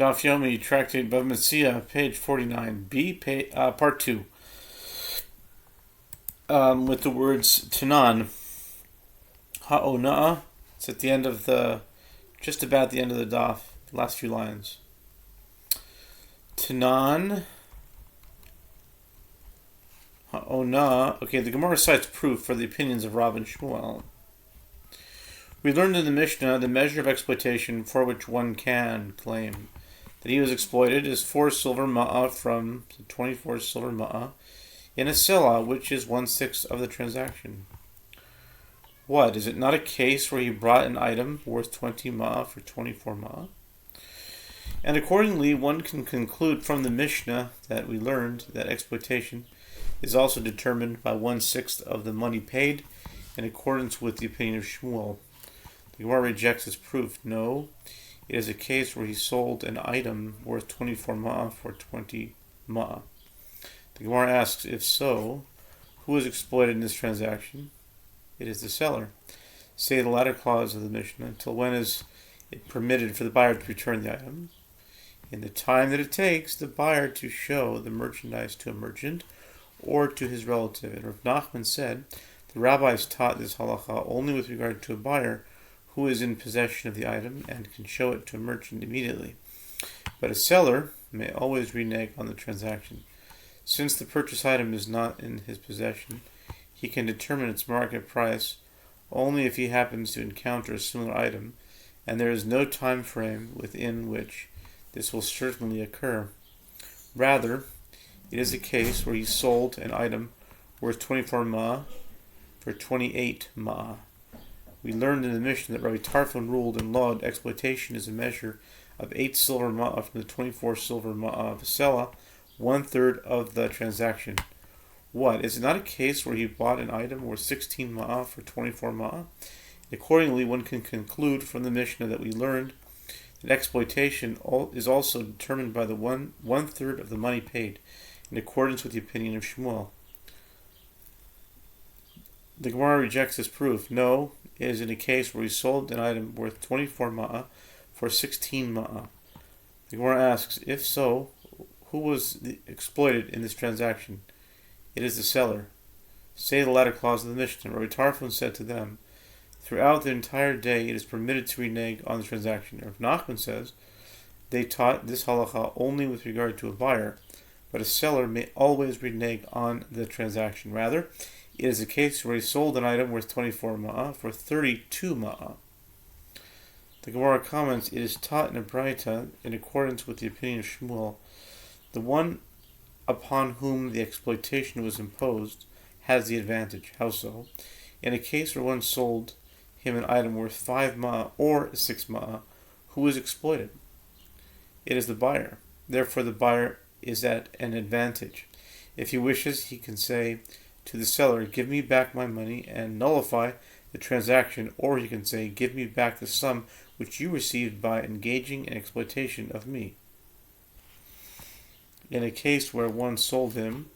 Daf Yomi, Tractate Bava Metzia, page 49, part 2, with the words Tanan, Ha'ona'ah. It's at the end of just about the end of the Daf, last few lines. Tanan, Ha'ona'ah. Okay, the Gemara cites proof for the opinions of Rav and Shmuel. We learned in the Mishnah the measure of exploitation for which one can claim that he was exploited is 4 silver ma'ah from 24 silver ma'ah in a selah, which is 1/6 of the transaction. What? Is it not a case where he brought an item worth 20 ma'ah for 24 ma'ah? And accordingly, one can conclude from the Mishnah that we learned that exploitation is also determined by 1/6 of the money paid in accordance with the opinion of Shmuel. The Gemara rejects this proof. No, it is a case where he sold an item worth 24 ma'ah for 20 ma'ah. The Gemara asks, if so, who is exploited in this transaction? It is the seller. Say the latter clause of the Mishnah, until when is it permitted for the buyer to return the item? In the time that it takes the buyer to show the merchandise to a merchant or to his relative. And Rav Nachman said, the rabbis taught this halacha only with regard to a buyer who is in possession of the item and can show it to a merchant immediately. But a seller may always renege on the transaction. Since the purchased item is not in his possession, he can determine its market price only if he happens to encounter a similar item, and there is no time frame within which this will certainly occur. Rather, it is a case where he sold an item worth 24 ma'ah for 28 ma'ah. We learned in the Mishnah that Rabbi Tarfon ruled in law that exploitation is a measure of 8 silver ma'ah from the 24 silver ma'ah of a selah, 1/3 of the transaction. What? Is it not a case where he bought an item worth 16 ma'ah for 24 ma'ah? Accordingly, one can conclude from the Mishnah that we learned that exploitation is also determined by the 1/3 of the money paid, in accordance with the opinion of Shmuel. The Gemara rejects this proof. No, it is in a case where he sold an item worth 24 ma'ah for 16 ma'ah. The Gemara asks, if so, who was exploited in this transaction? It is the seller. Say the latter clause of the Mishnah. Rabbi Tarfon said to them, throughout the entire day it is permitted to renege on the transaction. Rav Nachman says, they taught this halacha only with regard to a buyer, but a seller may always renege on the transaction. Rather, it is a case where he sold an item worth 24 ma'ah for 32 ma'ah. The Gemara comments, it is taught in a Braita in accordance with the opinion of Shmuel. The one upon whom the exploitation was imposed has the advantage. How so? In a case where one sold him an item worth 5 ma'ah or 6 ma'ah, who is exploited? It is the buyer. Therefore, the buyer is at an advantage. If he wishes, he can say to the seller, give me back my money and nullify the transaction, or he can say, give me back the sum which you received by engaging in exploitation of me. In a case where one sold him